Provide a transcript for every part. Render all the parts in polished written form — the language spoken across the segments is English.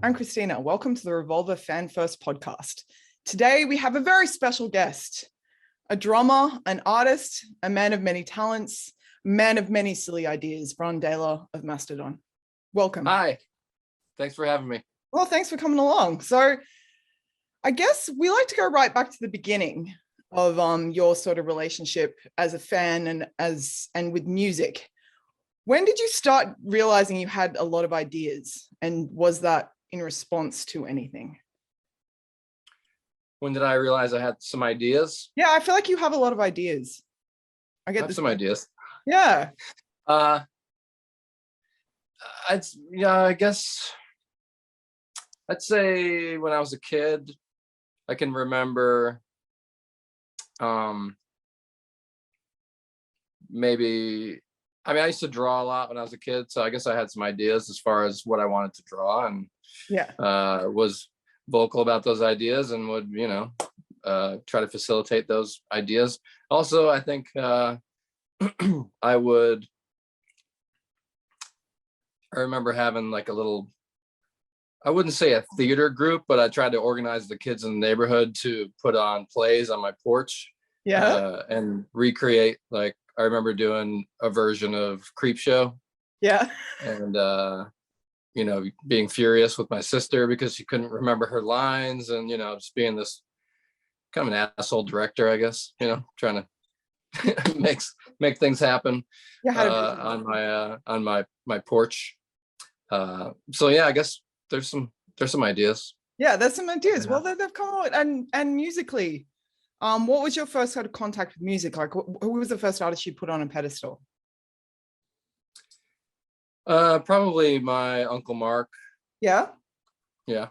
I'm Christina. Welcome to the Revolver Fan First podcast. Today we have a very special guest, a drummer, an artist, a man of many talents, a man of many silly ideas, Brann Dailor of Mastodon. Welcome. Hi. Thanks for having me. Well, thanks for coming along. So I guess we like to go right back to the beginning of your sort of relationship as a fan and with music. When did you start realizing you had a lot of ideas, and was that in response to anything? When did I realize I had some ideas? Yeah, I feel like you have a lot of ideas. I get some ideas. Yeah. I guess I'd say when I was a kid, I can remember I used to draw a lot when I was a kid, so I guess I had some ideas as far as what I wanted to draw, and was vocal about those ideas and would, try to facilitate those ideas. Also, I think I remember having like a little, I wouldn't say a theater group, but I tried to organize the kids in the neighborhood to put on plays on my porch. And recreate, like, I remember doing a version of Creepshow. Yeah. And, being furious with my sister because she couldn't remember her lines, and, just being this kind of an asshole director, I guess, trying to make things happen on my porch. So yeah, I guess there's some ideas. Yeah, there's some ideas. Well, they've come out, and musically, what was your first sort of contact with music? Like, who was the first artist you put on a pedestal? Probably my Uncle Mark. Yeah. Yeah,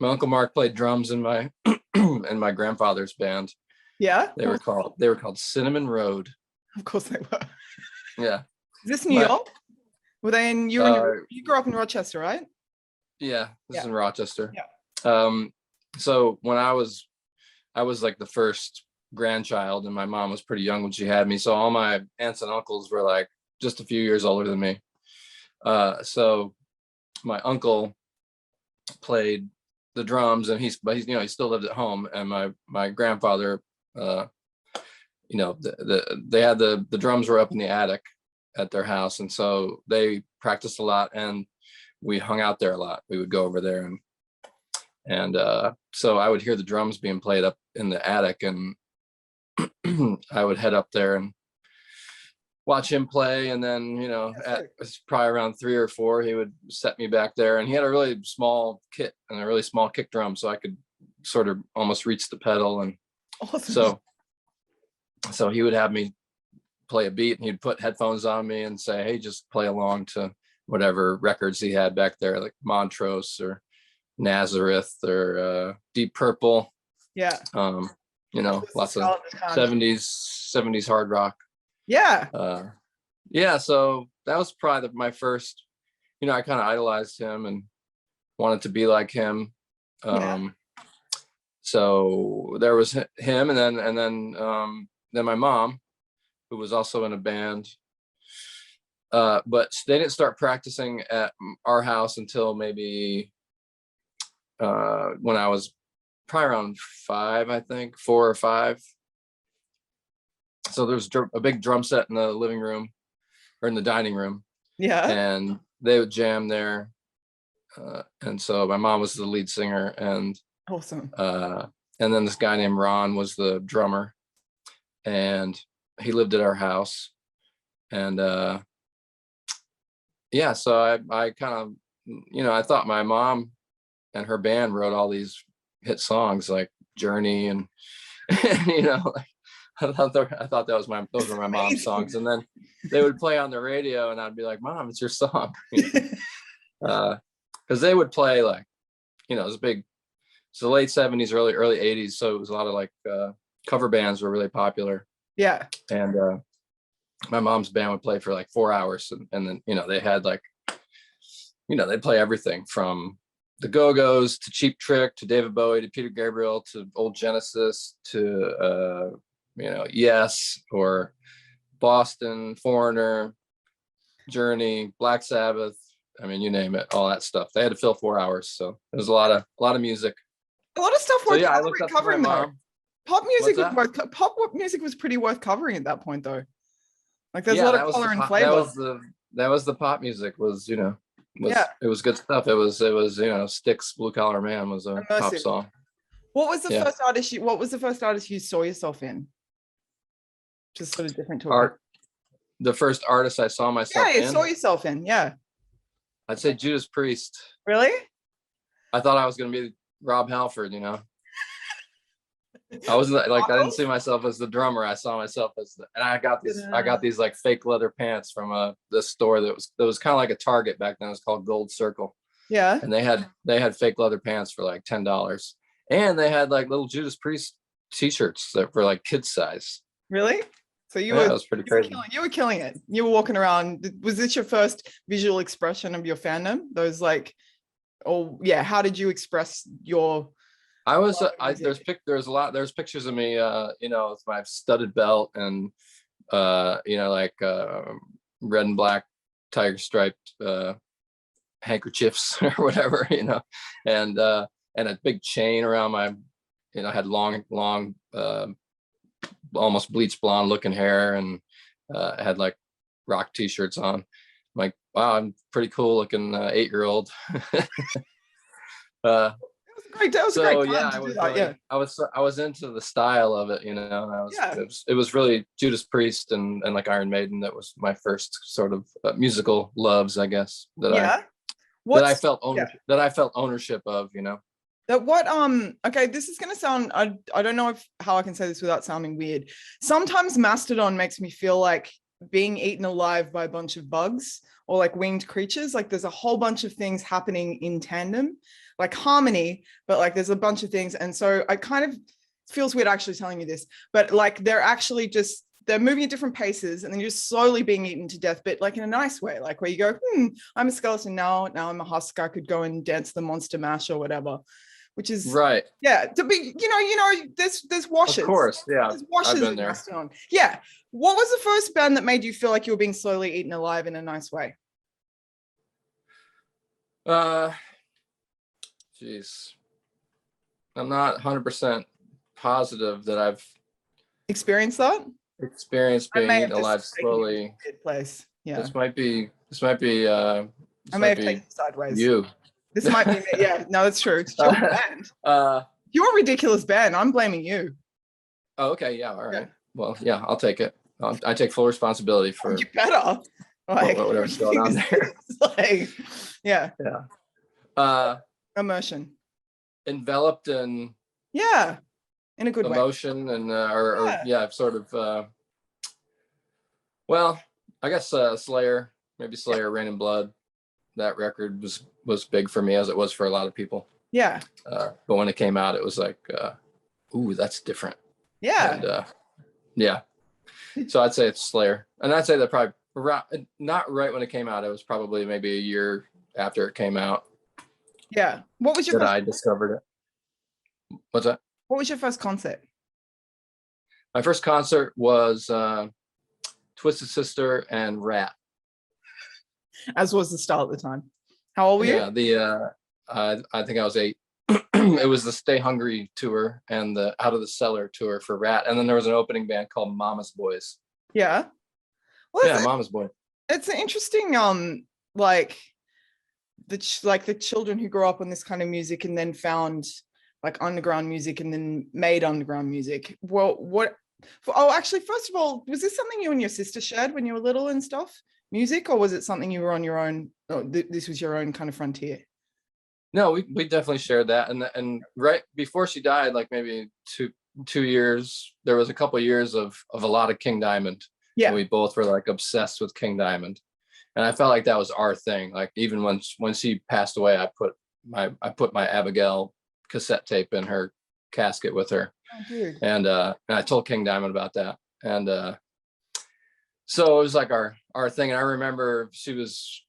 my Uncle Mark played drums in my in my grandfather's band. Yeah. They were called Cinnamon Road. Of course they were. Yeah. Is this New York? Were they in you grew up in Rochester, right? Yeah, this is in Rochester. Yeah. So when I was like the first grandchild, and my mom was pretty young when she had me, so all my aunts and uncles were like just a few years older than me. So my uncle played the drums, and he still lived at home, and my grandfather, they had the drums were up in the attic at their house, and so they practiced a lot, and we hung out there a lot. We would go over there, and so I would hear the drums being played up in the attic, and I would head up there and watch him play. And then, at probably around 3 or 4, he would set me back there, and he had a really small kit and a really small kick drum, so I could sort of almost reach the pedal. And awesome. So he would have me play a beat, and he'd put headphones on me and say, hey, just play along to whatever records he had back there, like Montrose or Nazareth or Deep Purple. Yeah. Lots of 70s hard rock. Yeah. So that was probably my first, I kind of idolized him and wanted to be like him. So there was him, and then my mom, who was also in a band, but they didn't start practicing at our house until maybe when I was probably around 5, I think 4 or 5. So there's a big drum set in the living room or in the dining room. Yeah. And they would jam there. And so my mom was the lead singer, and awesome. And then this guy named Ron was the drummer, and he lived at our house. And so I kind of, I thought my mom and her band wrote all these hit songs like Journey and like, I thought those were my mom's songs. And then they would play on the radio, and I'd be like, Mom, it's your song. Because they would play like, it was big. It's the late 70s, early 80s. So it was a lot of like cover bands were really popular. Yeah. And my mom's band would play for like 4 hours. And then, they had like, they'd play everything from the Go-Go's to Cheap Trick to David Bowie to Peter Gabriel to old Genesis to Yes, or Boston, Foreigner, Journey, Black Sabbath, I mean, you name it, all that stuff. They had to fill 4 hours, so it was a lot of music. A lot of stuff So worth yeah, I looked up to my covering though. mom. Pop music What's was that? pop music was pretty worth covering at that point though. Like there's a Yeah, lot that of was the color and pop, flavor. that was the pop music, was, Yeah, it was good stuff. It was Styx, Blue Collar Man was a pop immersive. song. What was the Yeah. first artist you saw yourself in? Just sort of different to Art. The first artist I saw myself you in, saw yourself in. Yeah. I'd say Judas Priest. Really? I thought I was going to be Rob Halford, I wasn't like, I didn't see myself as the drummer. I saw myself as and I got these like fake leather pants from this store that was kind of like a Target back then. It was called Gold Circle. Yeah. And they had fake leather pants for like $10. And they had like little Judas Priest t-shirts that were like kid size. Really? So That was pretty crazy. You were killing it. You were walking around. Was this your first visual expression of your fandom? Those like, how did you express your? I was there's pictures of me with my studded belt and like red and black tiger striped handkerchiefs or whatever, and a big chain around my, I had long almost bleach blonde looking hair, and had like rock t-shirts on. I'm like, wow, I'm pretty cool looking 8-year-old. Great. That was a great time to do that. Yeah. I was into the style of it, and it was really Judas Priest and like Iron Maiden. That was my first sort of musical loves, I guess, that I felt ownership of, That what okay, this is gonna sound, I don't know how I can say this without sounding weird. Sometimes Mastodon makes me feel like being eaten alive by a bunch of bugs or like winged creatures. Like there's a whole bunch of things happening in tandem, like harmony, but like there's a bunch of things. And so I kind of feels weird actually telling you this, but like they're moving at different paces and then you're slowly being eaten to death, but like in a nice way, like where you go, I'm a skeleton now I'm a husk, I could go and dance the monster mash or whatever, which is right. Yeah, to be, there's washes. Of course, yeah. There's washes. I've been there. Yeah. What was the first band that made you feel like you were being slowly eaten alive in a nice way? Geez. I'm not 100% positive that I've experienced that. Experienced being eaten alive slowly. Good place. Yeah. This might be. I may have taken sideways. You. This might be. Yeah. No, that's true. It's your band. You're a ridiculous band. I'm blaming you. Oh, okay. Yeah. All right. Yeah. Well, yeah. I'll take it. I take full responsibility for. You better. Like whatever's going on there. Like, yeah. Yeah. Immersion. Enveloped in. Yeah. In a good emotion way. And sort of well, I guess Slayer, Rain and Blood, that record was big for me, as it was for a lot of people. Yeah. But when it came out, it was like ooh, that's different. Yeah. And so I'd say it's Slayer, and I'd say that probably not right when it came out. It was probably maybe a year after it came out. Yeah. What was your I discovered it. What's that? What was your first concert? My first concert was Twisted Sister and Rat. As was the style at the time. How old were you? Yeah, I think I was 8. It was the Stay Hungry tour and the Out of the Cellar tour for Rat, and then there was an opening band called Mama's Boys. Yeah. Well, Mama's Boy. It's an interesting like the children who grew up on this kind of music and then found like underground music and then made underground music. Well, actually, first of all, was this something you and your sister shared when you were little and stuff, music, or was it something you were on your own? This was your own kind of frontier? No, we definitely shared that, and right before she died, like maybe two years, there was a couple of years of a lot of King Diamond. Yeah, and we both were like obsessed with King Diamond, and I felt like that was our thing. Like even when she passed away, I put my Abigail cassette tape in her casket with her. Oh, dude. And I told King Diamond about that, and so it was like our thing. And I remember she was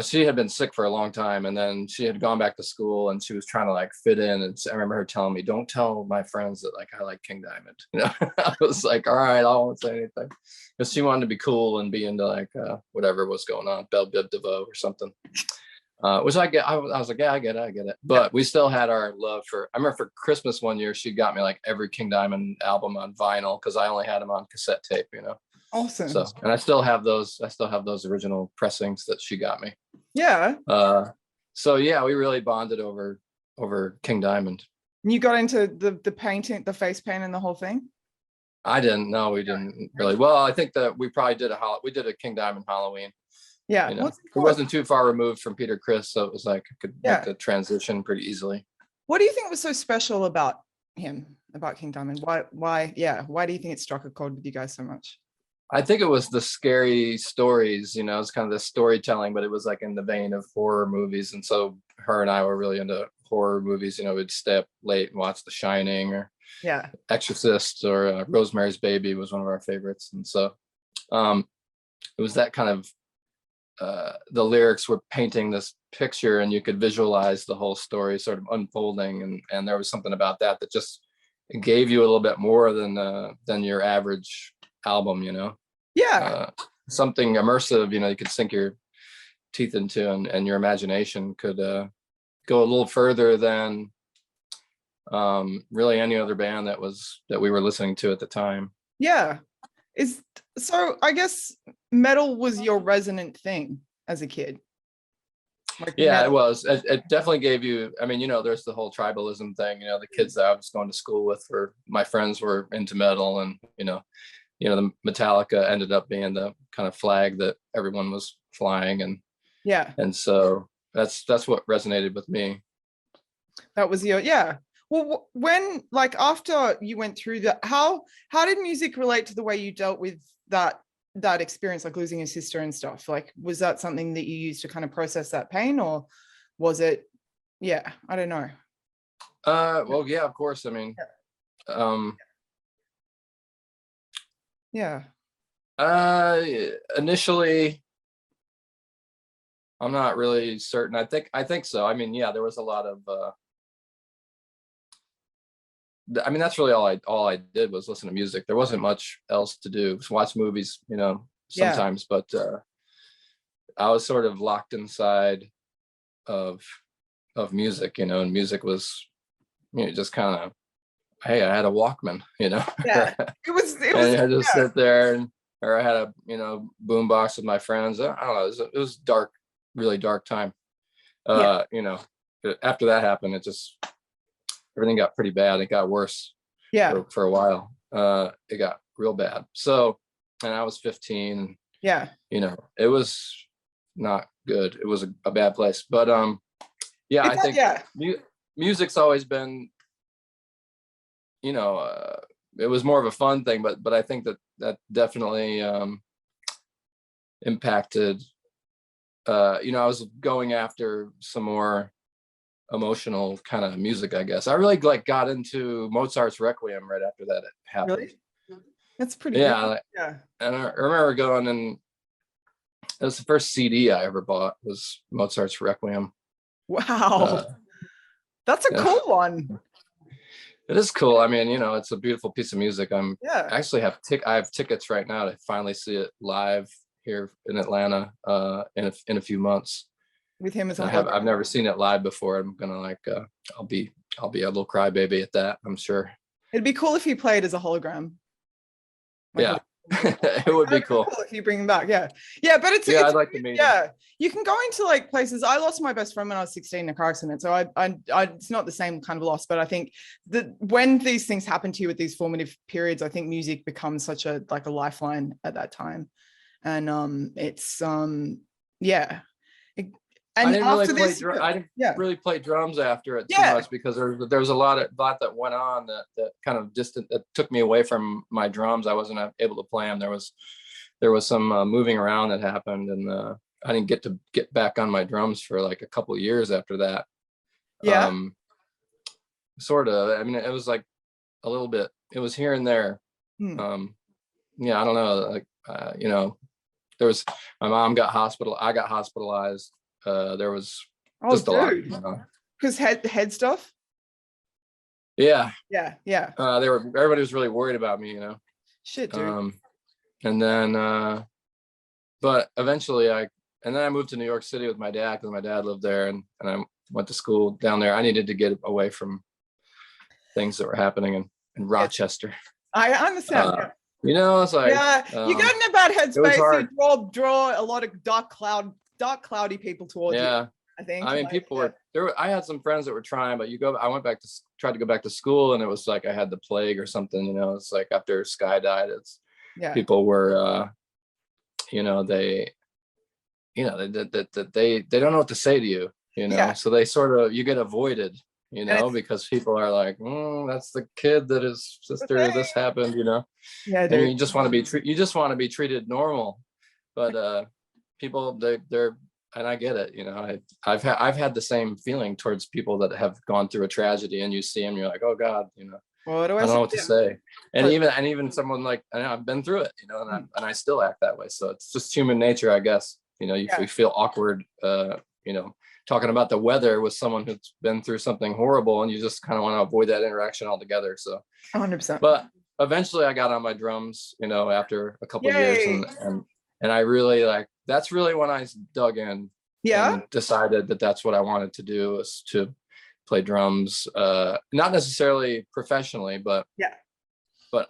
she had been sick for a long time, and then she had gone back to school, and she was trying to like fit in. And I remember her telling me, "Don't tell my friends that like I like King Diamond." I was like, "All right, I won't say anything," because she wanted to be cool and be into like whatever was going on, Belle Biv DeVoe or something. Which I get. I was like, yeah, I get it. But we still had our love for. I remember for Christmas one year, she got me like every King Diamond album on vinyl because I only had them on cassette tape. Awesome. So, and I still have those original pressings that she got me. Yeah. So yeah, we really bonded over King Diamond. And you got into the painting, the face paint and the whole thing? I didn't. No, we didn't really. Well, I think that we probably did a King Diamond Halloween. Yeah. It wasn't too far removed from Peter Criss, so it was like I could make the transition pretty easily. What do you think was so special about him, about King Diamond? Why do you think it struck a chord with you guys so much? I think it was the scary stories, it's kind of the storytelling, but it was like in the vein of horror movies. And so her and I were really into horror movies, we'd stay up late and watch The Shining or Exorcist or Rosemary's Baby was one of our favorites. And so it was that kind of, the lyrics were painting this picture and you could visualize the whole story sort of unfolding. And there was something about that just gave you a little bit more than your average album, something immersive, you could sink your teeth into, and your imagination could go a little further than really any other band that we were listening to at the time. So I guess metal was your resonant thing as a kid. It was. It definitely gave you, there's the whole tribalism thing, the kids that I was going to school with, my friends were into metal, and the Metallica ended up being the kind of flag that everyone was flying, and so that's what resonated with me. That was well, when like after you went through that, how did music relate to the way you dealt with that experience, like losing your sister and stuff? Like, was that something that you used to kind of process that pain, or was it I don't know. Well, yeah, of course. Initially, I'm not really certain. I think so. There was a lot of that's really all I did was listen to music. There wasn't much else to do. Just watch movies, sometimes, but I was sort of locked inside of music, and music was just kind of, hey, I had a Walkman, it was and I just sit there, or I had a boom box with my friends. I don't know, it was dark, really dark time. After that happened, everything got pretty bad. It got worse for a while. It got real bad. So, and I was 15. It was not good. It was a bad place. But I think music's always been, it was more of a fun thing, but I think that definitely impacted. I was going after some more emotional kind of music, I guess. I really got into Mozart's Requiem right after that happened. Really? That's pretty good. And I remember going, and it was the first CD I ever bought was Mozart's Requiem. Wow. That's a cool one. It is cool. It's a beautiful piece of music. I actually have tickets right now to finally see it live here in Atlanta in a few months. With him as I've never seen it live before. I'm gonna I'll be a little crybaby at that, I'm sure. It'd be cool if he played as a hologram. It would be cool if you bring him back. But it's I'd like to meet him. You can go into like places. I lost my best friend when I was 16 in a car accident, so I it's not the same kind of loss, but I think that when these things happen to you at these formative periods, I think music becomes such a lifeline at that time. And it's I didn't really play drums after it too much, because there was a lot that went on that kind of that took me away from my drums. I wasn't able to play them. There was some moving around that happened, and I didn't get back on my drums for like a couple of years after that. Sort of. It was like a little bit. It was here and there. I don't know. there was, my mom got I got hospitalized. There was just a lot, dude. you know. Because head stuff. Yeah. Yeah. Everybody was really worried about me, you know. Shit, dude. And then, but eventually and then I moved to New York City with my dad because my dad lived there, and I went to school down there. I needed to get away from things that were happening in Rochester. I understand. You know, it's like, you get in a bad headspace. You draw a lot of dark, cloudy people towards you. I think. I mean, people were there. I had some friends that were trying, but I went back tried to go back to school, and it was like I had the plague or something. You know, it's like after Skye died, people were, you know, they don't know what to say to you. You know, so they sort of, you get avoided. You know, because people are like, that's the kid that his sister, this happened, you know. Yeah, dude. And you just want to be treated normal, but people, they're, and I get it, you know. I've had the same feeling towards people that have gone through a tragedy, and you see them, you're like, oh God, you know, what do I don't know what to say. And even someone like, I've been through it, you know, and I still act that way. So it's just human nature, I guess. You know, we feel awkward, you know, talking about the weather with someone who's been through something horrible, and you just kind of want to avoid that interaction altogether. So 100%. But eventually I got on my drums, you know, after a couple of years, and I really that's really when I dug in and decided that that's what I wanted to do, was to play drums, not necessarily professionally, but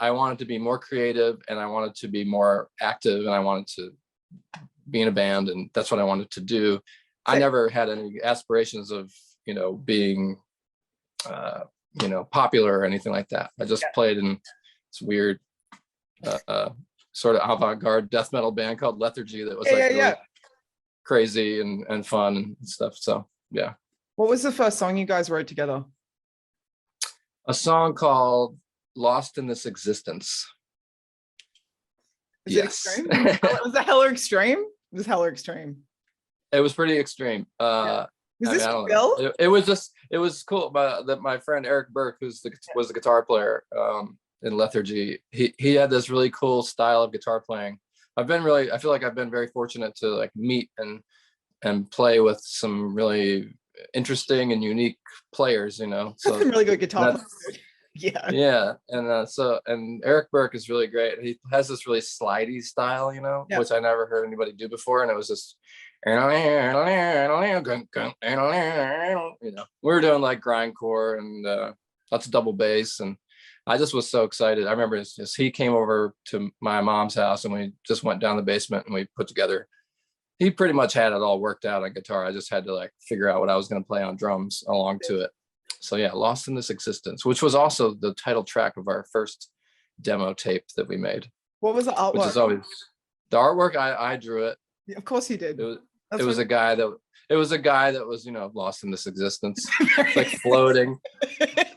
I wanted to be more creative, and I wanted to be more active, and I wanted to be in a band, and that's what I wanted to do. I never had any aspirations of, you know, being, you know, popular or anything like that. I just played in this weird, sort of avant-garde death metal band called Lethargy that was really crazy and fun and stuff. So, yeah. What was the first song you guys wrote together? A song called Lost in This Existence. Is it extreme? Was it hella extreme? It was hella extreme. It was pretty extreme. Was this Bill? It was cool. My friend Eric Burke, was the guitar player in Lethargy. He had this really cool style of guitar playing. I feel like I've been very fortunate to like meet and play with some really interesting and unique players, you know. So some really good guitar players. And Eric Burke is really great. He has this really slidey style, you know, which I never heard anybody do before, and it was just, you know, we were doing like grindcore and lots of double bass, and I just was so excited. I remember he came over to my mom's house, and we just went down the basement and we put together. He pretty much had it all worked out on guitar. I just had to like figure out what I was going to play on drums along to it. So yeah, Lost in This Existence, which was also the title track of our first demo tape that we made. What was the artwork? Which is always the artwork. I drew it. Of course you did. It was a guy that was, you know, lost in this existence, like floating.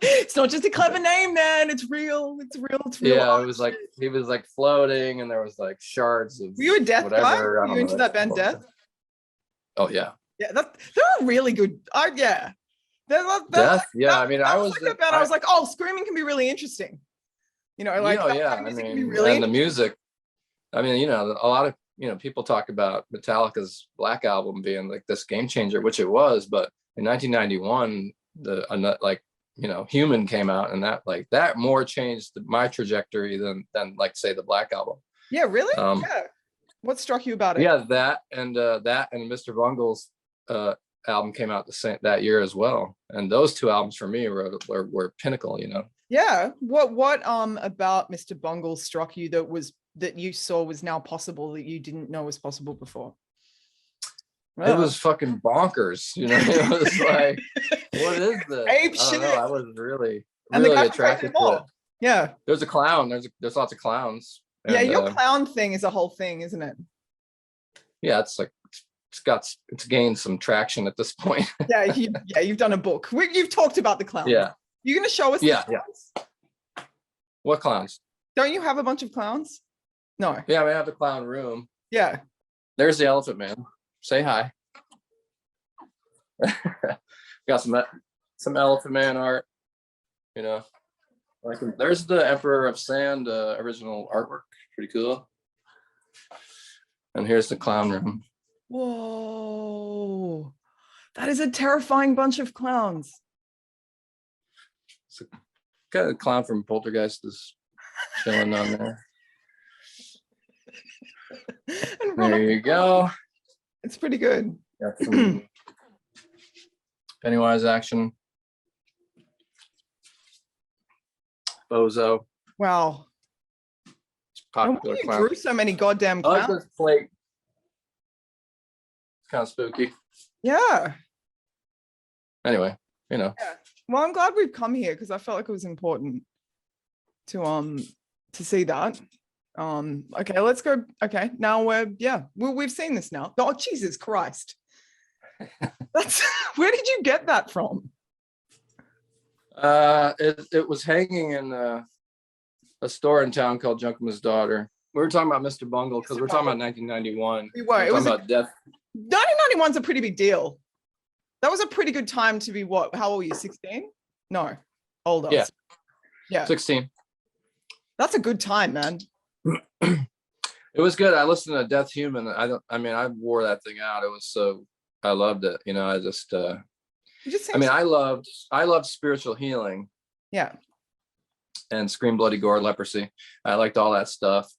It's not just a clever name, man. It's real. It's real. Yeah, it was like he was like floating, and there was like shards of. Were you a Death guy? Were you into that band Death? Oh yeah. Yeah, they're really good. Death. I mean, I was like, oh, screaming can be really interesting. You know, like I mean, and the music. I mean, you know, a lot of, you know, people talk about Metallica's Black Album being like this game changer, which it was, but in 1991, like, you know, Human came out, and that more changed my trajectory than like say the Black Album. Yeah, really? Yeah. What struck you about it? Yeah, that and Mr. Bungle's album came out that year as well, and those two albums for me were pinnacle, you know. Yeah. What about Mr. Bungle struck you that you saw was now possible that you didn't know was possible before? It was fucking bonkers, you know. It was like, what is this? Ape shit. I was really attracted to it. Yeah. There's a clown. There's lots of clowns. Yeah, your clown thing is a whole thing, isn't it? Yeah, it's like it's gained some traction at this point. You've done a book. You've talked about the clowns. Yeah. You're gonna show us the clowns? What clowns? Don't you have a bunch of clowns? No. Yeah, we have the clown room. Yeah. There's the Elephant Man. Say hi. Got some Elephant Man art, you know. Like, there's the Emperor of Sand original artwork. Pretty cool. And here's the clown room. Whoa. That is a terrifying bunch of clowns. So, got a clown from Poltergeist is chilling on there. There you go. It's pretty good. Got some Pennywise action. Bozo. Wow. It's popular you clown. drew so many goddamn I like clowns. this plate. It's kind of spooky. Yeah. Anyway, you know. Yeah. Well, I'm glad we've come here because I felt like it was important to see that. Okay, let's go. Okay, now we've seen this now. Oh, Jesus Christ. That's where did you get that from? It was hanging in a store in town called Junkman's Daughter. We were talking about Mr. Bungle because we're talking about 1991. We were. It was about death. 1991's a pretty big deal. That was a pretty good time to be what? How old were you? 16? No, older. Yeah. Yeah. 16. That's a good time, man. It was good. I listened to Death Human. I wore that thing out. It was so, I loved it. You know, I loved spiritual healing. Yeah. And Scream Bloody Gore Leprosy. I liked all that stuff.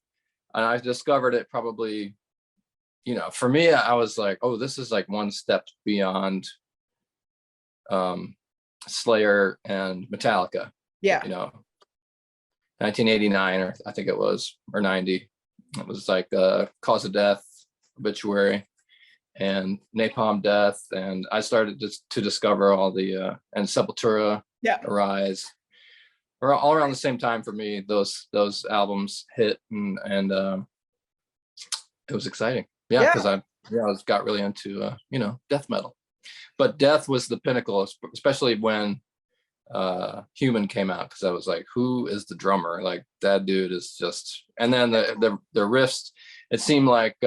And I discovered it probably, you know, for me, I was like, oh, this is like one step beyond Slayer and Metallica. Yeah. You know, 1989, or I think it was, or 90. It was like Cause of Death, Obituary, and Napalm Death. And I started to discover all the, and Sepultura, Arise. Or all around the same time for me, those albums hit, and it was exciting. Yeah, because I got really into death metal. But death was the pinnacle, especially when Human came out, because I was like, who is the drummer? Like, that dude is just. And then the riffs, it seemed like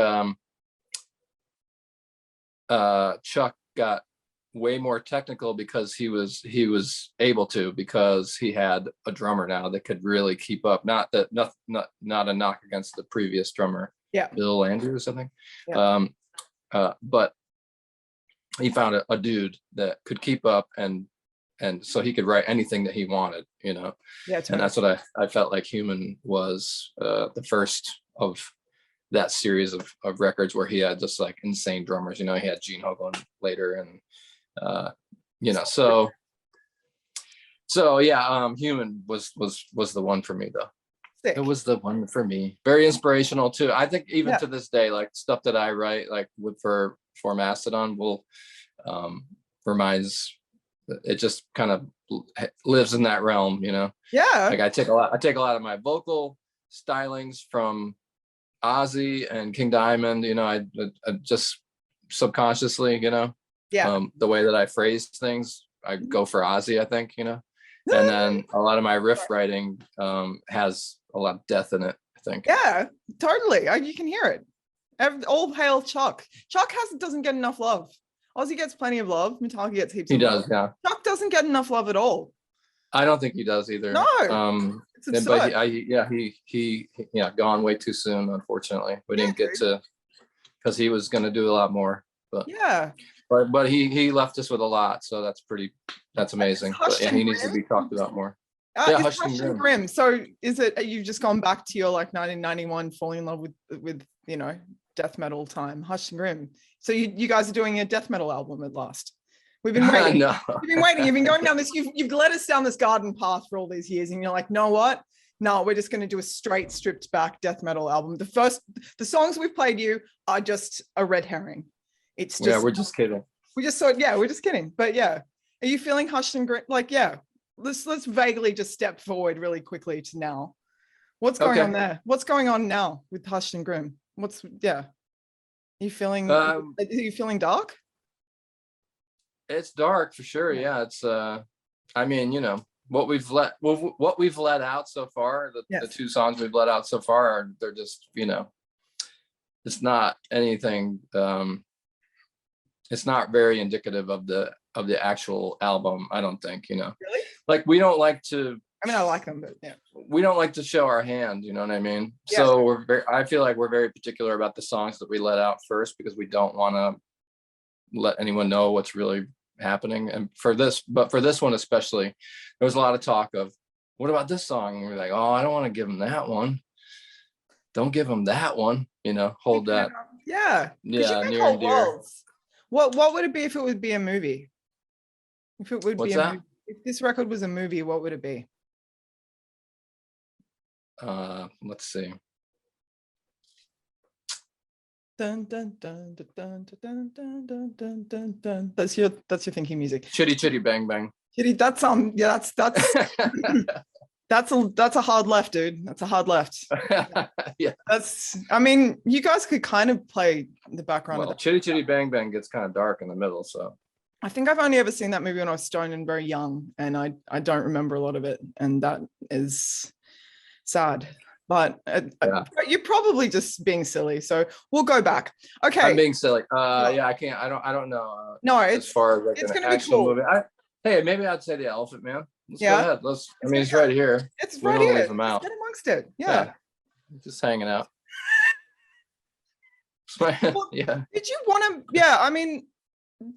Chuck got way more technical because he was able to, because he had a drummer now that could really keep up. Not a knock against the previous drummer, Bill Andrews, I think. But he found a dude that could keep up, and so he could write anything that he wanted, you know. Yeah, totally. And that's what I felt like Human was the first of that series of records where he had just like insane drummers. You know, he had Gene Hoglan later, and so yeah, Human was the one for me, though. Sick. It was the one for me. Very inspirational too. I think even to this day, like stuff that I write, like for Mastodon, will reminds. It just kind of lives in that realm, you know. Yeah. Like I take a lot of my vocal stylings from Ozzy and King Diamond. You know, I just subconsciously, you know. Yeah. The way that I phrase things, I go for Ozzy, I think, you know. And then a lot of my riff writing has a lot of death in it, I think. Yeah, totally. You can hear it. All hail Chuck. Chuck doesn't get enough love. Ozzy gets plenty of love. Metallica gets heaps of love. He does, yeah. Chuck doesn't get enough love at all. I don't think he does either. No. It's absurd. But he gone way too soon, unfortunately. We didn't get to, because he was going to do a lot more. But yeah. But he left us with a lot, so that's amazing. But yeah, he needs to be talked about more. Hushed and Grim. So is it you've just gone back to your like 1991 falling in love with you know, death metal time, Hushed and Grim? So you guys are doing a death metal album at last. We've been waiting. No. You've been waiting. You've been going down this. You've led us down this garden path for all these years, and you're like, know what? No, we're just going to do a straight, stripped back death metal album. The songs we've played you are just a red herring. It's just, we're just kidding. We just thought, we're just kidding. But yeah, are you feeling Hushed and Grim? Like, let's vaguely just step forward really quickly to now. What's going on there? What's going on now with Hushed and Grim? Are you feeling dark? It's dark for sure. Yeah, it's I mean, you know, what we've let out so far, the two songs we've let out so far they're just, you know, it's not anything it's not very indicative of the actual album, I don't think, you know. Really? Like we don't like to I mean, I like them, but yeah. we don't like to show our hand, you know what I mean? Yeah. So I feel like we're very particular about the songs that we let out first, because we don't want to let anyone know what's really happening. And for this one especially, there was a lot of talk of, what about this song? And we're like, oh, I don't want to give them that one. Don't give them that one, hold that. Yeah. Because you make near whole and dear. worlds. What would it be if it would be a movie? If it would What's be a that? movie. If this record was a movie, what would it be? Let's see. Dun, dun, dun, dun, dun, dun, dun, dun, dun, dun, dun. That's your thinking music. Chitty Chitty Bang Bang. Chitty, that's that's a hard left, dude. That's a hard left. Yeah. I mean, you guys could kind of play the background of that. Chitty Chitty Bang Bang gets kind of dark in the middle, so. I think I've only ever seen that movie when I was stoned and very young, and I don't remember a lot of it, and that is sad. But you're probably just being silly, so we'll go back. Okay, I'm being silly. Yeah, I can't. I don't know. No, as far as like it's an gonna be actual cool. movie. Hey, maybe I'd say the Elephant Man. Let's go Yeah. ahead. I mean, it's right here. It's We right don't here. leave them out. Get amongst it. Yeah. Just hanging out. Well, yeah. Did you want to? Yeah, I mean,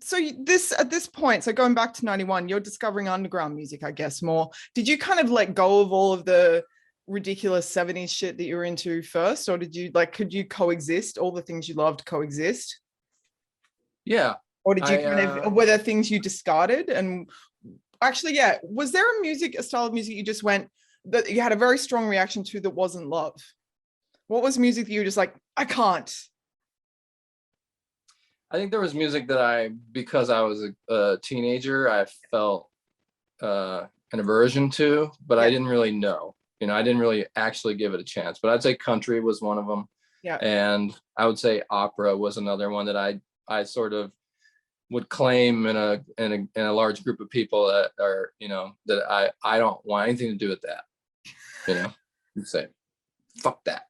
so at this point, so going back to 91, you're discovering underground music, I guess, more. Did you kind of let go of all of the ridiculous 70s shit that you were into first, or could you coexist? All the things you loved coexist? Yeah. Or did you were there things you discarded? And actually, yeah, was there a style of music you just went, that you had a very strong reaction to that wasn't love? What was music that you were just like, I can't? I think there was music that because I was a teenager, I felt an aversion to, but I didn't really know. I didn't really actually give it a chance. But I'd say country was one of them. Yeah. And I would say opera was another one that I sort of would claim in a large group of people that are, that I don't want anything to do with that. And say, fuck that.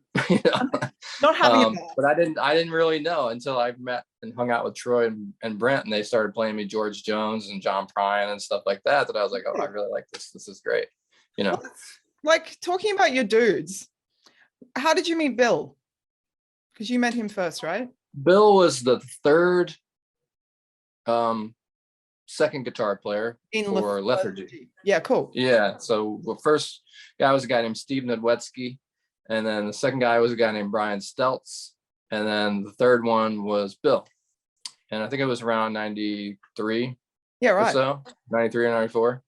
Not having it. But I didn't really know until I met and hung out with Troy and Brent, and they started playing me George Jones and John Prine and stuff like that I was like, oh, I really like this. This is great. Like, talking about your dudes, how did you meet Bill? Because you met him first, right? Bill was the third second guitar player for Lethargy. Yeah, cool. Yeah. So first guy was a guy named Steve Nedwetsky, and then the second guy was a guy named Brian Steltz, and then the third one was Bill. And I think it was around 93. Yeah, right. Or so 93 or 94.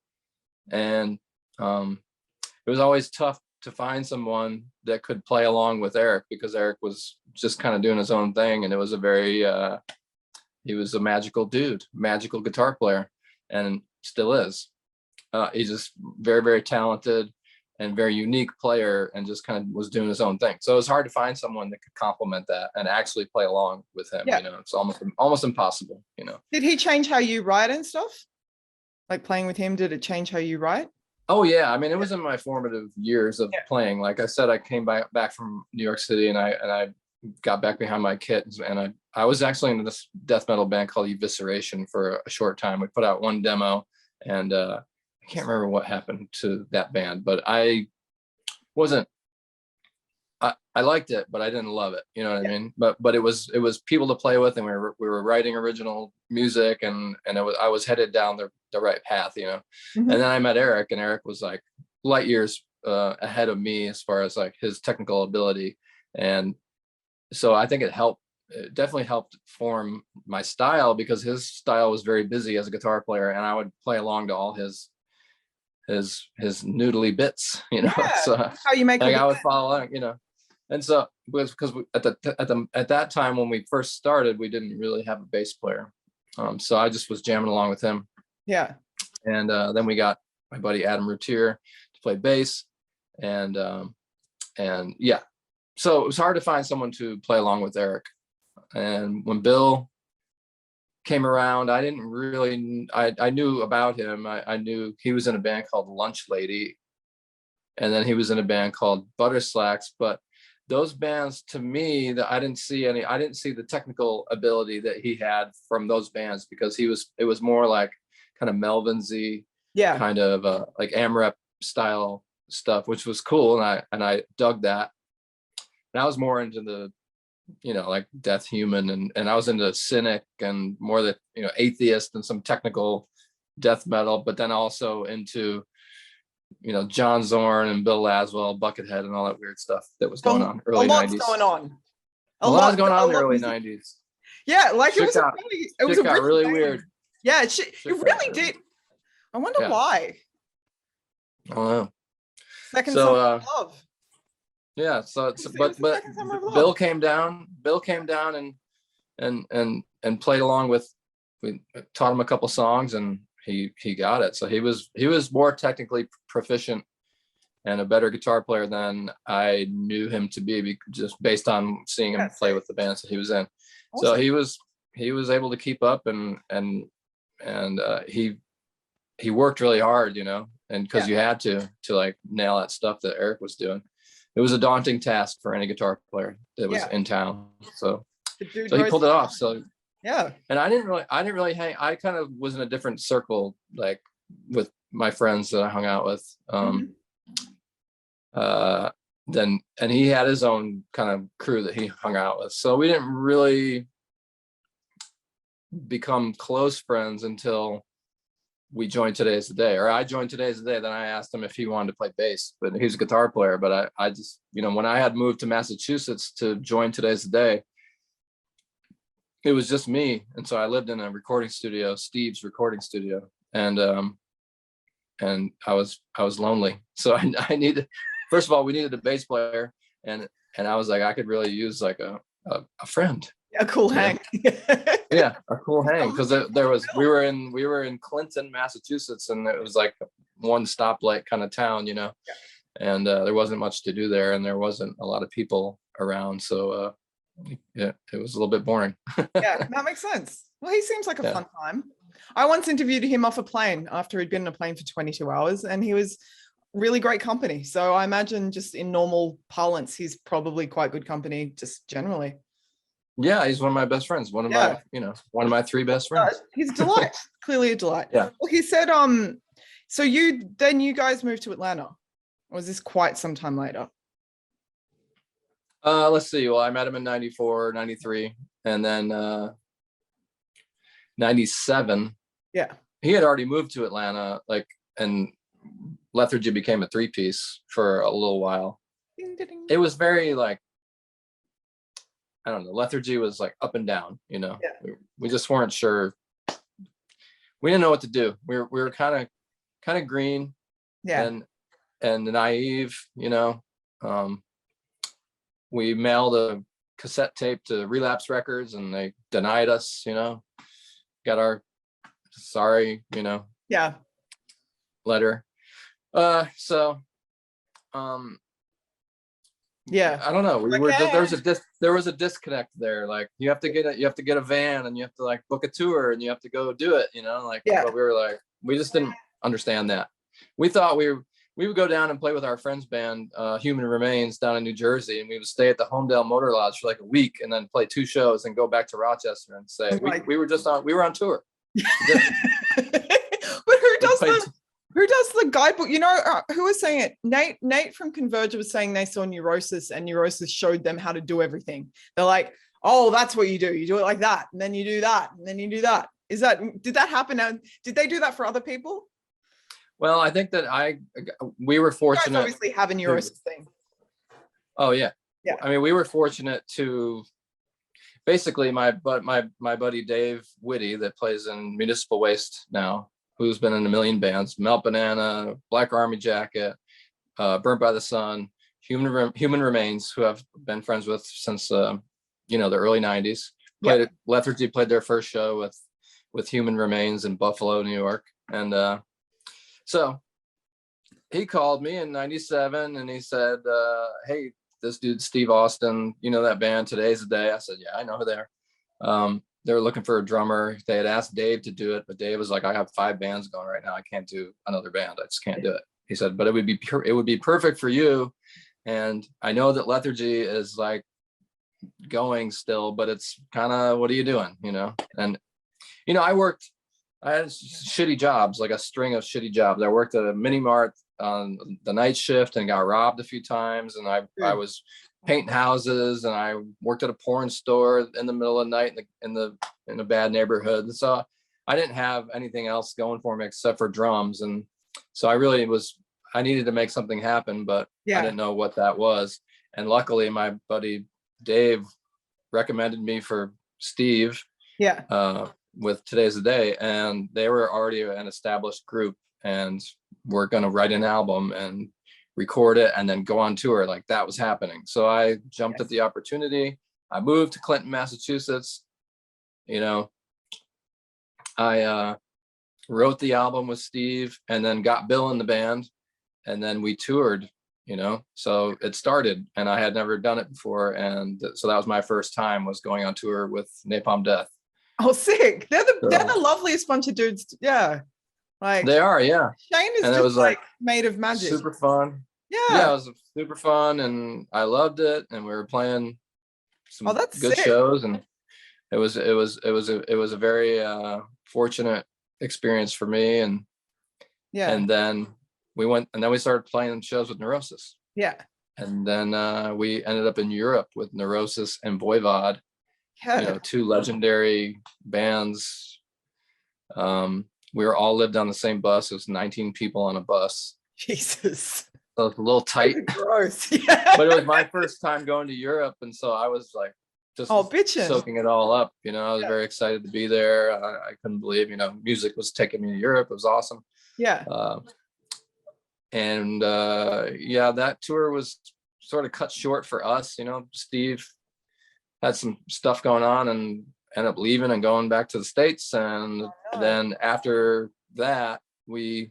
And it was always tough to find someone that could play along with Eric, because Eric was just kind of doing his own thing, and it was he was a magical dude, magical guitar player, and still is. He's just very, very talented and very unique player, and just kind of was doing his own thing. So it was hard to find someone that could complement that and actually play along with him. Yeah. It's almost impossible. Did he change how you write and stuff? Like, playing with him, did it change how you write? Oh yeah, I mean, it was in my formative years of playing. Like I said, I came back from New York City, and I got back behind my kit, and I was actually in this death metal band called Evisceration for a short time. We put out one demo, and I can't remember what happened to that band, but I liked it, but I didn't love it. You know what I mean? But it was people to play with, and we were writing original music, and I was headed down the right path, Mm-hmm. And then I met Eric, and Eric was like light years ahead of me as far as like his technical ability, and so I think it definitely helped form my style, because his style was very busy as a guitar player, and I would play along to all his noodly bits, So how you make like I would follow along, and so because at that time when we first started, we didn't really have a bass player, so I just was jamming along with him. Yeah. And then we got my buddy Adam Routier to play bass, and yeah, so it was hard to find someone to play along with Eric. And when Bill came around, I didn't really, I knew about him. I knew he was in a band called Lunch Lady, and then he was in a band called Butter Slacks. But those bands, to me, that I didn't see the technical ability that he had from those bands, because it was more like kind of Melvin-y, kind of like AMREP style stuff, which was cool, and I dug that. And I was more into the, like Death Human, and I was into Cynic and more the, Atheist and some technical death metal, but then also into, John Zorn and Bill Laswell, Buckethead, and all that weird stuff that was going on early 90s. Going on. A lot was going on in the early 90s. Yeah, like it was got really weird. Yeah, it really did. I wonder why. I don't know. Second Summer of Love. Yeah, so but Bill came down and played along with, we taught him a couple songs, and he got it. So he was more technically proficient and a better guitar player than I knew him to be, just based on seeing him play with the bands that he was in. Awesome. So he was able to keep up, and he worked really hard, and because you had to like nail that stuff that Eric was doing. It was a daunting task for any guitar player that was in town. So he pulled it off. So yeah. And I didn't really hang. I kind of was in a different circle, like with my friends that I hung out with. And he had his own kind of crew that he hung out with. So we didn't really become close friends until we joined Today's the Day, or I joined Today's the Day. Then I asked him if he wanted to play bass, but he was a guitar player. But I just, when I had moved to Massachusetts to join Today's the Day, it was just me. And so I lived in a recording studio, Steve's recording studio. And I was lonely. So I needed, first of all, we needed a bass player. And I was like, I could really use like a friend. A cool hang. Yeah, a cool hang, because we were in Clinton, Massachusetts, and it was like one stoplight kind of town, and there wasn't much to do there, and there wasn't a lot of people around, so it was a little bit boring. Yeah, that makes sense. Well, he seems like a fun time. I once interviewed him off a plane after he'd been in a plane for 22 hours, and he was really great company. So I imagine just in normal parlance, he's probably quite good company just generally. Yeah, he's one of my best friends. One of my three best friends. He's a delight. Clearly a delight. Yeah. Well, he said, so you guys moved to Atlanta, or was this quite some time later? Let's see. Well, I met him in 94, 93, and then 97. Yeah. He had already moved to Atlanta, and Lethargy became a 3-piece for a little while. Ding, ding, ding. It was very I don't know. Lethargy was like up and down, Yeah. We just weren't sure. We didn't know what to do. We were kind of green, and naive, We mailed a cassette tape to Relapse Records, and they denied us. Got our sorry, letter. Yeah, I don't know. There was a disconnect there. Like you have to get a van, and you have to like book a tour, and you have to go do it. But we were like, we just didn't understand that. We thought we would go down and play with our friend's band, Human Remains, down in New Jersey, and we would stay at the Homedale Motor Lodge for like a week, and then play 2 shows, and go back to Rochester and say we were on tour. But who does the guidebook? Who was saying it? Nate from Converge was saying they saw Neurosis, and Neurosis showed them how to do everything. They're like, oh, that's what you do. You do it like that, and then you do that, and then you do that. Did that happen? Now, did they do that for other people? Well, I think that we were fortunate. You guys obviously have a Neurosis thing. Oh yeah. Yeah. I mean, we were fortunate to basically my buddy Dave Whitty, that plays in Municipal Waste now, who's been in a million bands, Melt Banana, Black Army Jacket, Burnt by the Sun, Human Remains, who I've been friends with since the early 90s. Lethargy played their first show with Human Remains in Buffalo, New York. And so he called me in 97, and he said, hey, this dude Steve Austin, that band Today's the Day? I said, yeah, I know who they are. They were looking for a drummer. They had asked Dave to do it, but Dave was like, I have 5 bands going right now. I can't do another band. I just can't do it. He said, but it would be perfect for you. And I know that Lethargy is like going still, but it's kind of, what are you doing? And, I worked I had shitty jobs, like a string of shitty jobs. I worked at a mini mart on the night shift and got robbed a few times. And I was painting houses, and I worked at a porn store in the middle of the night in a bad neighborhood. And so I didn't have anything else going for me except for drums. And so I needed to make something happen, but I didn't know what that was. And luckily my buddy Dave recommended me for Steve. With Today's the Day, and they were already an established group, and we're going to write an album and record it and then go on tour. Like, that was happening. So I jumped at the opportunity. I moved to Clinton, Massachusetts. You know, I wrote the album with Steve, and then got Bill in the band, and then we toured, you know. So it started, and I had never done it before, and so that was my first time, was going on tour with Napalm Death. Oh, sick. They're the loveliest bunch of dudes. Yeah. Like, they are, yeah. Shane is just like made of magic. Super fun. Yeah, it was super fun, and I loved it. And we were playing some good shows, and it was a very fortunate experience for me. And and then we started playing shows with Neurosis. And then we ended up in Europe with Neurosis and Voivod. You know, two legendary bands. We were all lived on the same bus. It was 19 people on a bus. Jesus. So it was a little tight. Gross. But it was my first time going to Europe, and so I was like just soaking it all up. You know, I was very excited to be there. I couldn't believe, you know, music was taking me to Europe. It was awesome. That tour was sort of cut short for us. You know, Steve had some stuff going on and ended up leaving and going back to the States. And then after that, we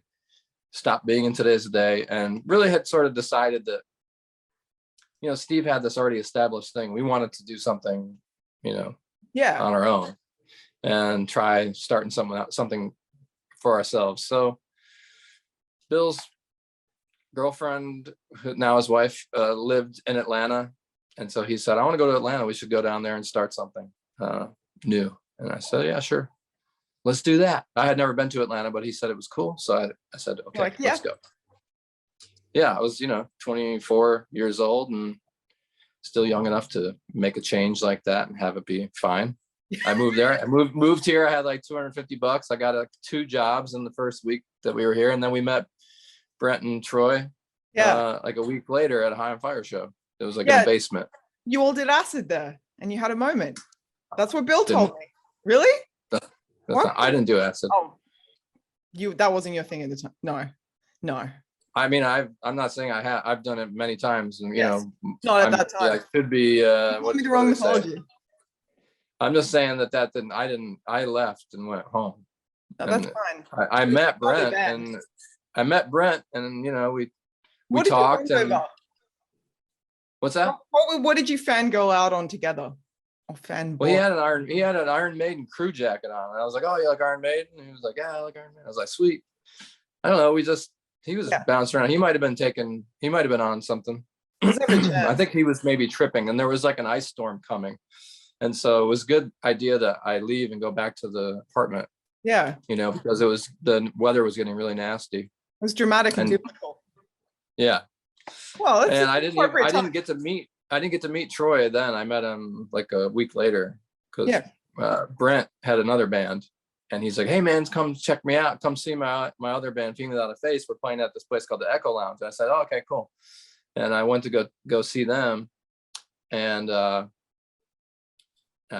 stopped being in Today's the Day, and really had sort of decided that, you know, Steve had this already established thing. We wanted to do something, you know, on our own, and try starting something for ourselves. So Bill's girlfriend, now his wife, lived in Atlanta. And so he said, I want to go to Atlanta. We should go down there and start something new. And I said, yeah, sure. Let's do that. I had never been to Atlanta, but he said it was cool. So I said, okay, let's go. Yeah, I was, you know, 24 years old and still young enough to make a change like that and have it be fine. I moved there. I moved here. I had like $250. I got 2 jobs in the first week that we were here. And then we met Brent and Troy like a week later at a High on Fire show. It was like in the basement. You all did acid there, and you had a moment. That's what Bill told me. Really? I didn't do acid. Oh, that wasn't your thing at the time. No. I mean, I'm not saying I have. I've done it many times, and you know, not at that time. Yeah, it could be. What's the wrong mythology? I'm just saying that didn't. I didn't. I left and went home. No, that's fine. I met Brent, and you know, we talked and. What's that? What did you fangirl out on together? Well, he had an Iron Maiden crew jacket on, and I was like, "Oh, you like Iron Maiden?" And he was like, "Yeah, I like Iron Maiden." I was like, "Sweet." I don't know. He was bouncing around. He might have been on something. I think he was maybe tripping, and there was like an ice storm coming, and so it was a good idea that I leave and go back to the apartment. Yeah. You know, because the weather was getting really nasty. It was dramatic and difficult. Yeah. Well, and I didn't get to meet Troy then. I met him like a week later because Brent had another band, and he's like, "Hey man, come check me out. Come see my other band, Feeling Without a Face. We're playing at this place called the Echo Lounge." And I said, "Oh, okay, cool." And I went to go see them, and I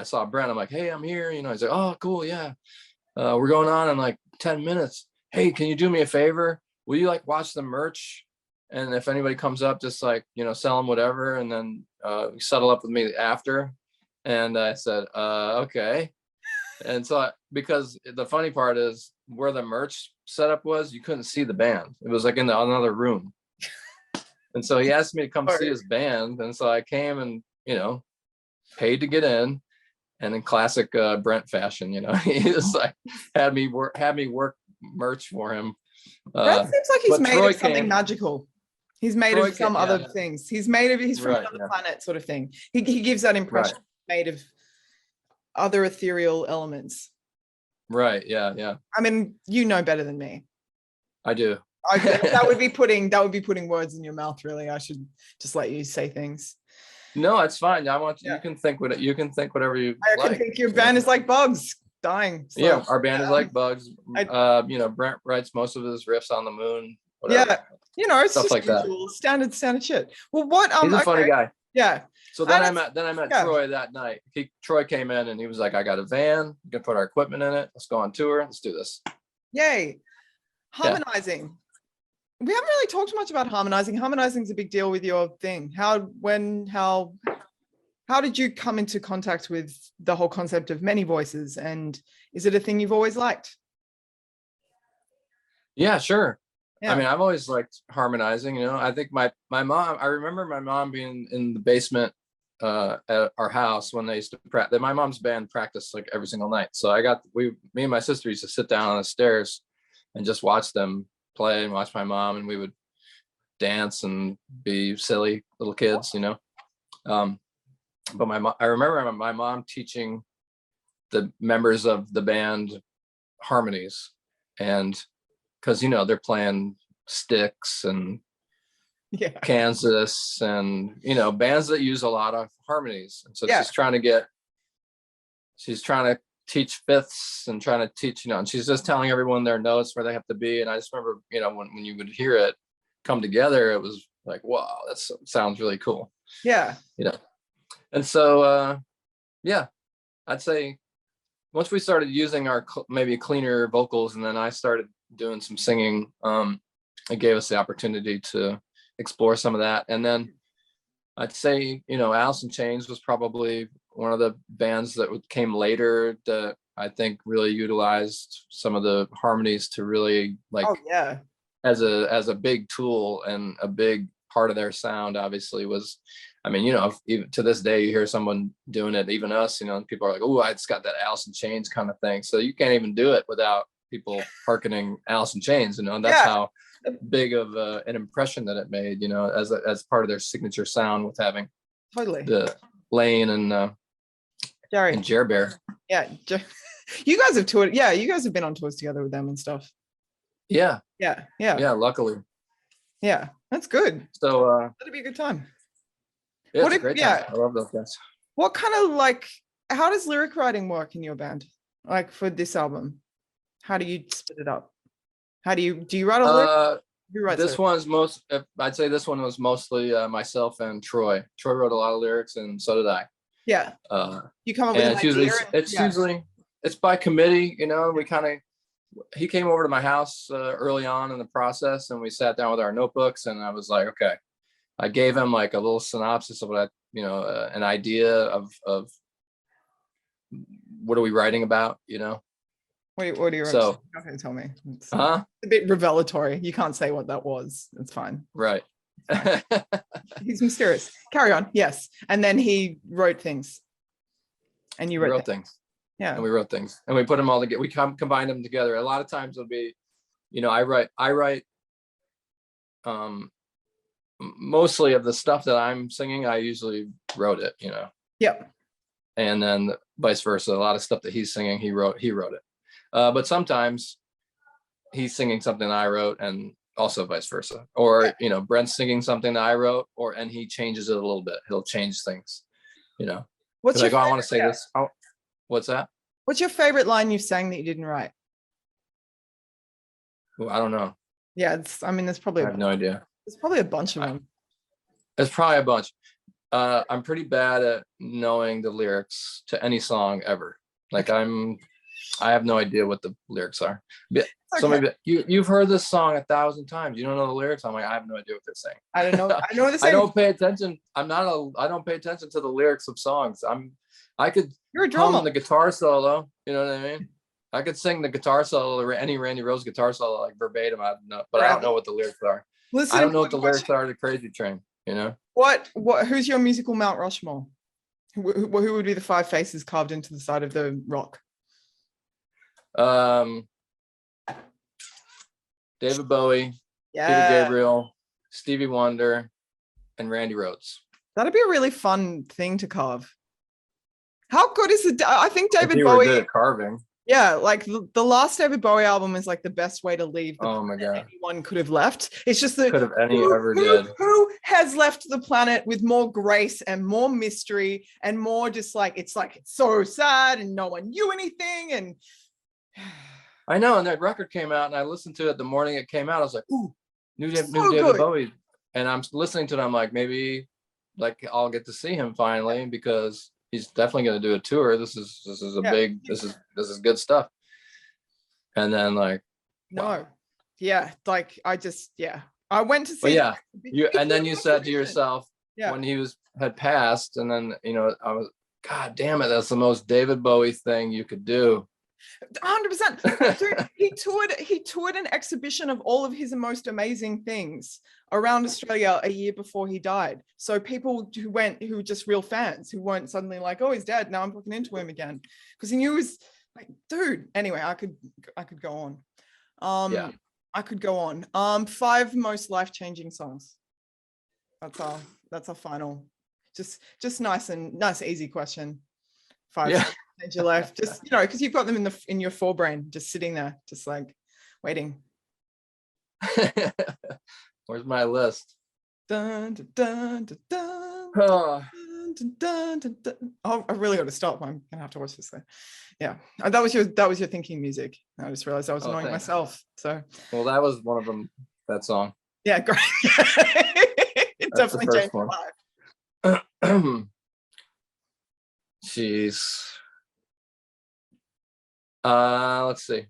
saw Brent. I'm like, "Hey, I'm here." You know, he's like, "Oh, cool, yeah. We're going on in like 10 minutes. Hey, can you do me a favor? Will you like watch the merch? And if anybody comes up, just like, you know, sell them whatever, and then settle up with me after." And I said, okay. And so because the funny part is where the merch setup was, you couldn't see the band. It was like in another room. And so he asked me to come see his band. And so I came and, you know, paid to get in. And in classic Brent fashion, you know, he just like had me work merch for him. Brent seems like he's made of something magical. He's made of some other things. He's from another planet sort of thing. He gives that impression, made of other ethereal elements. Right. Yeah. Yeah. I mean, you know better than me. I do. That would be putting words in your mouth, really. I should just let you say things. No, it's fine. I want Yeah. you can think whatever you I can like. think your band is like bugs dying. So, Yeah, our band is like bugs. I- Brent writes most of his riffs on the moon, yeah, whatever. it's Stuff just like that. usual, standard shit. Well, what He's a funny okay. guy. Yeah. So then I met Troy that night. Troy came in and he was like, I got a van, we can put our equipment in it. Let's go on tour. Let's do this. Yay. Harmonizing. We haven't really talked much about harmonizing. Harmonizing is a big deal with your thing. How did you come into contact with the whole concept of many voices? And is it a thing you've always liked? Yeah, sure. Yeah. I mean, I've always liked harmonizing, I think my mom, I remember my mom being in the basement at our house when they used to practice. My mom's band practiced like every single night. So me and my sister used to sit down on the stairs and just watch them play and watch my mom, and we would dance and be silly little kids, but I remember my mom teaching the members of the band harmonies, and because they're playing Styx and Kansas and bands that use a lot of harmonies, and so she's trying to teach fifths and trying to teach, and she's just telling everyone their notes where they have to be. And I just remember, when you would hear it come together, it was like, wow, that sounds really cool. Yeah. And so I'd say once we started using our maybe cleaner vocals, and then I started doing some singing, it gave us the opportunity to explore some of that. And then I'd say, Alice in Chains was probably one of the bands that came later that I think really utilized some of the harmonies to really as a big tool, and a big part of their sound obviously was, I mean, even to this day you hear someone doing it, even us, people are like, oh, it's got that Alice in Chains kind of thing. So you can't even do it without people hearkening Alice in Chains, that's how big of an impression that it made, as part of their signature sound, with having the Lane and Jerry and Jer Bear. Yeah. You guys have toured. Yeah. You guys have been on tours together with them and stuff. Yeah. Yeah. Luckily. Yeah. That's good. So that'd be a good time. Yeah, it's a great time. I love those guys. What kind of how does lyric writing work in your band? Like for this album, how do you split it up? Do you write a lyric? I'd say this one was mostly myself and Troy. Troy wrote a lot of lyrics, and so did I. Yeah. You come up with an idea. Usually it's by committee. He came over to my house early on in the process, and we sat down with our notebooks, and I was like, okay. I gave him like a little synopsis of what an idea of what are we writing about, What do you so okay, tell me. It's a bit revelatory. You can't say what that was. It's fine. Right. He's mysterious. Carry on. Yes. And then he wrote things. And you wrote things. Yeah. And we wrote things, and we put them all together. We combined them together. A lot of times it'll be, I write mostly of the stuff that I'm singing, I usually wrote it, Yep. And then vice versa. A lot of stuff that he's singing, he wrote it. But sometimes he's singing something that I wrote, and also vice versa. Or, Brent's singing something that I wrote, and he changes it a little bit. He'll change things, What's your I want to say this. Oh, what's that? What's your favorite line you've sang that you didn't write? Well, I don't know. Yeah, there's probably I have no idea. There's probably a bunch of them. There's probably a bunch. I'm pretty bad at knowing the lyrics to any song ever. I have no idea what the lyrics are. So maybe you've heard this song 1,000 times. You don't know the lyrics. I'm like, I have no idea what they're saying. I don't know. I know the same. I don't pay attention. I don't pay attention to the lyrics of songs. I could You're a drummer. hum the guitar solo. You know what I mean? I could sing the guitar solo, or any Randy Rhoads guitar solo, like verbatim. I don't know what the lyrics are. I don't know what the lyrics are to Crazy Train. Who's your musical Mount Rushmore? Who would be the 5 faces carved into the side of the rock? David Bowie, Peter Gabriel, Stevie Wonder, and Randy Rhoads. That'd be a really fun thing to carve. How good is it? I think David Bowie. Good at carving. Yeah, like the last David Bowie album is like the best way to leave the Oh my planet God. anyone could have left. It's just that Could have any ever did. who has left the planet with more grace and more mystery and more just it's so sad and no one knew anything and I know, and that record came out, and I listened to it the morning it came out. I was like, "Ooh, new so David good. Bowie," and I'm listening to it. I'm like, maybe like I'll get to see him finally because he's definitely going to do a tour. This is a big. This is good stuff. And then like, No, wow. yeah, like I went to see. But yeah, and then you said to yourself when he had passed, and then I was, God damn it, that's the most David Bowie thing you could do. 100%. Dude, he toured an exhibition of all of his most amazing things around Australia a year before he died. So people who were just real fans, who weren't suddenly like, oh, he's dead, now I'm looking into him again, because he knew he was like, dude. Anyway, I could go on. Yeah. I could go on. 5 most life-changing songs. That's our final. Just nice easy question. 5 songs change your life, just because you've got them in your forebrain, just sitting there, just like waiting. Where's my list? Dun, dun, dun, dun, dun, Oh. dun, dun, dun, dun. Oh, I really got to stop. I'm gonna have to watch this. Yeah, that was your thinking music. I just realized I was annoying myself. So well, that was one of them. That song. Yeah, great. It That's definitely changed my life. Jeez. Let's see.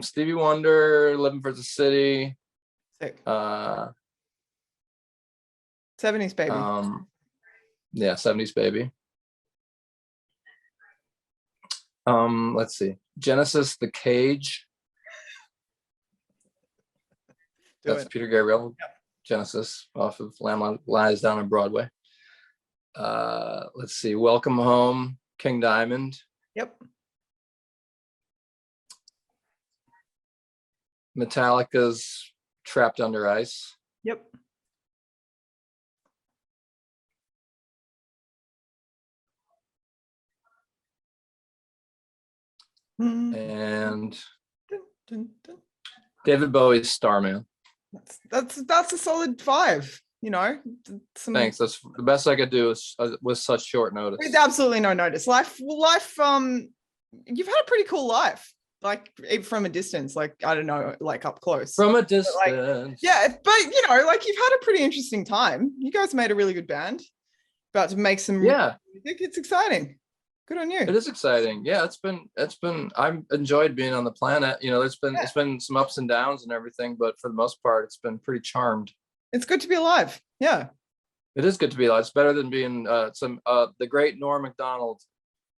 Stevie Wonder, Living for the City. Sick. 70s Baby. Yeah, 70s Baby. Let's see. Genesis, The Cage. That's Peter Gabriel. Yep. Genesis off of Lamb Lies Down on Broadway. Let's see. Welcome Home, King Diamond. Yep. Metallica's Trapped Under Ice. Yep. And David Bowie's Starman. That's a solid 5. Thanks. That's the best I could do with such short notice. With absolutely no notice. Life. You've had a pretty cool life, like from a distance, like I don't know, like up close. From a distance. But like you've had a pretty interesting time. You guys made a really good band. About to make some music. It's exciting. Good on you. It is exciting. Yeah, it's been I've enjoyed being on the planet. It's been some ups and downs and everything, but for the most part, it's been pretty charmed. It's good to be alive. Yeah. It is good to be alive. It's better than being the great Norm Macdonald.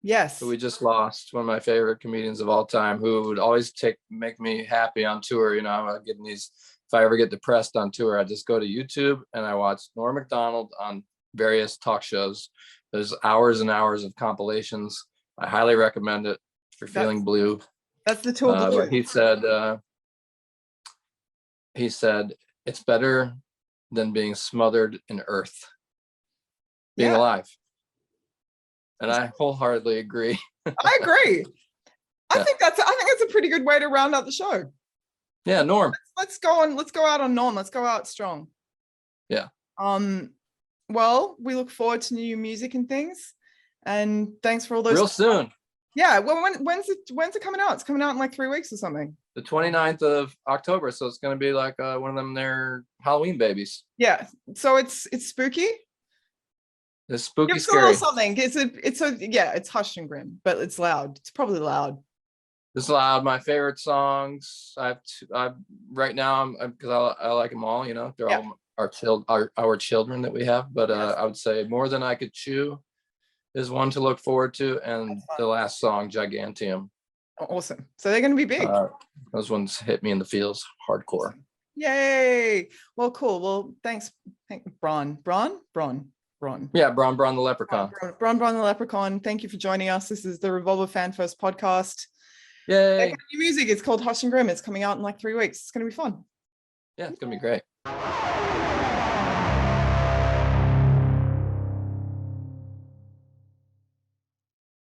Yes. Who we just lost, one of my favorite comedians of all time, who would always make me happy on tour. I'm getting these, if I ever get depressed on tour, I just go to YouTube and I watch Norm Macdonald on various talk shows. There's hours and hours of compilations. I highly recommend it if you're feeling blue. That's the tool. But he said it's better than being smothered in earth, being alive. And I wholeheartedly agree. I agree. I think that's a pretty good way to round out the show. Yeah, Norm. Let's go out on Norm. Let's go out strong. Yeah. Well, we look forward to new music and things. And thanks for all those. Real soon. Yeah. Well, when's it coming out? It's coming out in like 3 weeks or something. The 29th of October. So it's going to be like one of them, their Halloween babies. Yeah. So it's spooky. It's spooky, scary. Something. It's hushed and grim, but it's loud. It's probably loud. It's loud. My favorite songs. I've right now because I like them all. They're all our children that we have. But I would say More Than I Could Chew is one to look forward to, and the last song, Gigantium. Awesome. So they're going to be big. Those ones hit me in the feels hardcore. Awesome. Yay! Well, cool. Well, thanks, Brann. Yeah, Brann the Leprechaun. Brann the Leprechaun. Thank you for joining us. This is the Revolver Fan First podcast. Yay! New music. It's called Hush and Grim. It's coming out in like 3 weeks. It's going to be fun. Yeah, it's going to be great.